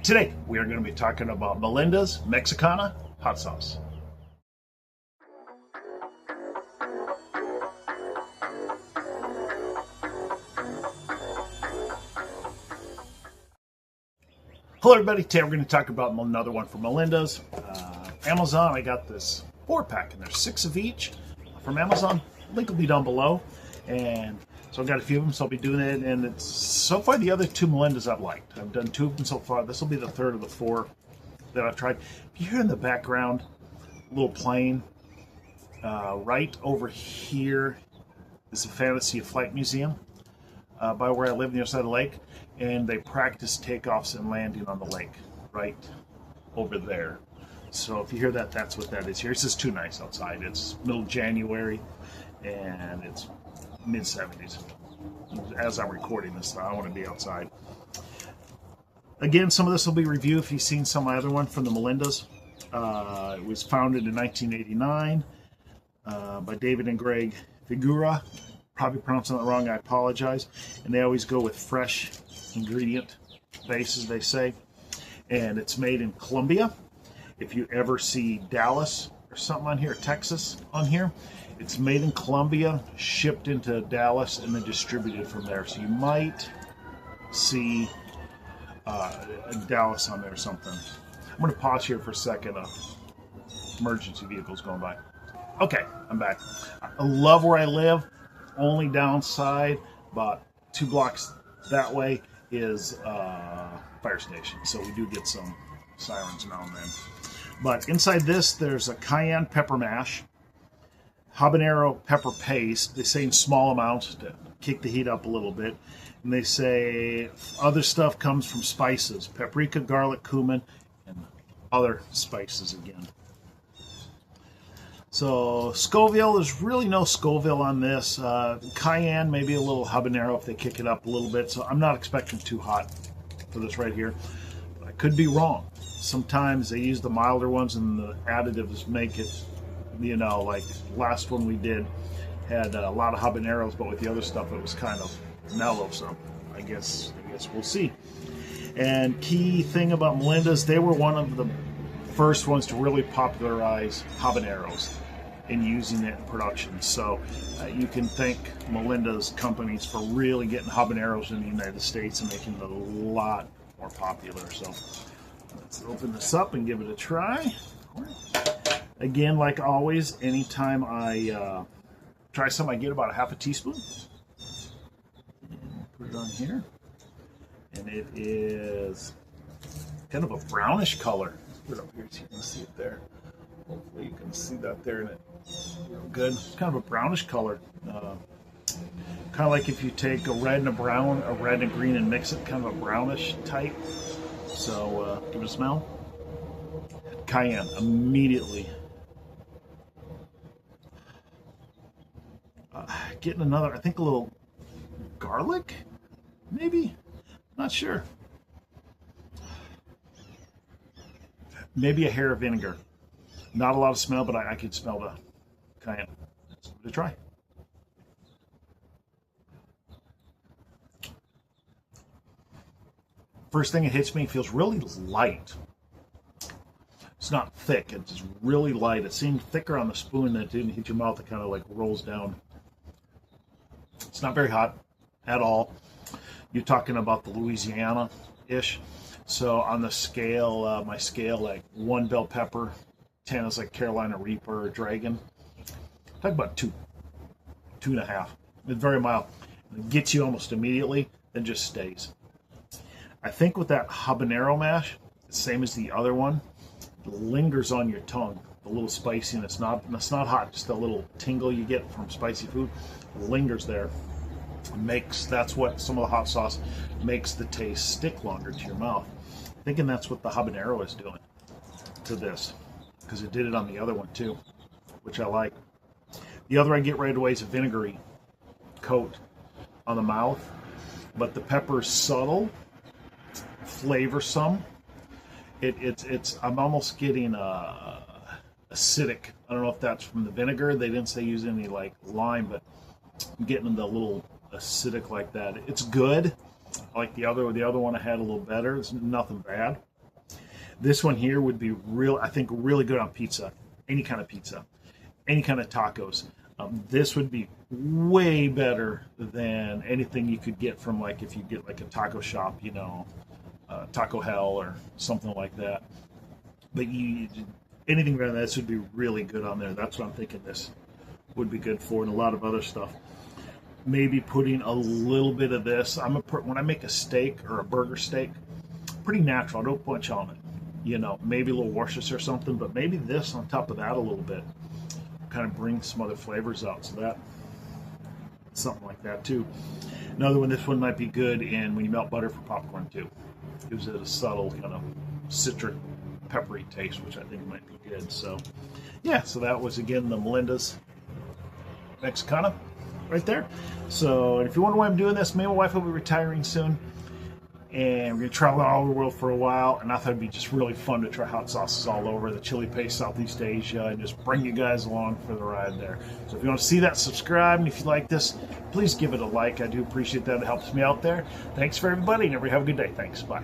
Today, we are going to be talking about Melinda's Mexicana hot sauce. Hello everybody, today we're going to talk about another one from Melinda's. Amazon, I got this 4-pack and there's 6 of each from Amazon. Link will be down below. And so I've got a few of them, so I'll be doing it. And it's so far the other 2 Melinda's I've liked. I've done 2 of them so far. This will be the 3rd of the 4 that I've tried. If you hear in the background, a little plane, right over here is the Fantasy Flight Museum by where I live on the other side of the lake. And they practice takeoffs and landing on the lake right over there. So if you hear that, that's what that is here. It's just too nice outside. It's middle of January and it's mid-70s. As I'm recording this, I want to be outside. Again, some of this will be review if you've seen some of my other one from the Melinda's. It was founded in 1989 by David and Greg Figura. Probably pronouncing that wrong, I apologize. And they always go with fresh ingredient bases, they say. And it's made in Colombia. If you ever see Dallas or something on here, Texas on here, it's made in Colombia, shipped into Dallas, and then distributed from there. So you might see Dallas on there or something. I'm going to pause here for a second. Emergency vehicles going by. Okay, I'm back. I love where I live. Only downside, about 2 blocks that way, is fire station. So we do get some sirens now and then. But inside this, there's a cayenne pepper mash, habanero pepper paste. They say in small amounts to kick the heat up a little bit. And they say other stuff comes from spices, paprika, garlic, cumin, and other spices again. So Scoville, there's really no Scoville on this. Cayenne, maybe a little habanero if they kick it up a little bit. So I'm not expecting too hot for this right here. But I could be wrong. Sometimes they use the milder ones and the additives make it, you know, like last one we did had a lot of habaneros, but with the other stuff it was kind of mellow. So I guess we'll see. And key thing about Melinda's, they were one of the first ones to really popularize habaneros in using it in production. So you can thank Melinda's companies for really getting habaneros in the United States and making it a lot more popular. So let's open this up and give it a try. Again, like always, anytime I try something, I get about a half a teaspoon. And put it on here. And it is kind of a brownish color. Put it up here so you can see it there. Hopefully you can see that there, and it's good. It's kind of a brownish color. Kind of like if you take a red and a brown, a red and a green, and mix it, kind of a brownish type. So give it a smell. Cayenne immediately. Getting another, I think a little garlic, maybe. Not sure. Maybe a hair of vinegar. Not a lot of smell, but I could smell the cayenne. Let's give it a try. First thing it hits me, feels really light. It's not thick, it's just really light. It seemed thicker on the spoon that didn't hit your mouth. It kind of like rolls down. It's not very hot at all. You're talking about the Louisiana-ish. So on the scale, my scale, like 1 bell pepper, 10 is like Carolina Reaper or Dragon. Talk about 2.5. It's very mild. It gets you almost immediately, then just stays. I think with that habanero mash, same as the other one, it lingers on your tongue. A little spicy, and it's not hot. Just a little tingle you get from spicy food lingers there. That's what some of the hot sauce makes the taste stick longer to your mouth. Thinking that's what the habanero is doing to this, because it did it on the other one too, which I like. The other I get right away is a vinegary coat on the mouth, but the pepper is subtle, flavorsome. I'm almost getting acidic. I don't know if that's from the vinegar. They didn't say use any like lime, but I'm getting the little acidic like that. It's good. Like the other one I had a little better. It's nothing bad. This one here would be real, I think, really good on pizza, any kind of tacos. This would be way better than anything you could get from, like, if you get like a taco shop, Taco Hell or something like that. But anything around this would be really good on there. That's what I'm thinking this would be good for, and a lot of other stuff. Maybe putting a little bit of this. When I make a steak or a burger steak, pretty natural. I don't put much on it. Maybe a little Worcestershire or something, but maybe this on top of that a little bit. Kind of bring some other flavors out. So that, something like that too. Another one, this one might be good when you melt butter for popcorn too. Gives it a subtle kind of citric, peppery taste, which I think might be good. So yeah, so that was again the Melinda's Mexicana right there. So if you wonder why I'm doing this, me and my wife will be retiring soon, and we're going to travel all over the world for a while, and I thought it'd be just really fun to try hot sauces all over the chili paste Southeast Asia and just bring you guys along for the ride there. So if you want to see that, subscribe, and if you like this, please give it a like. I do appreciate that. It helps me out there. Thanks for everybody, and everybody have a good day. Thanks. Bye.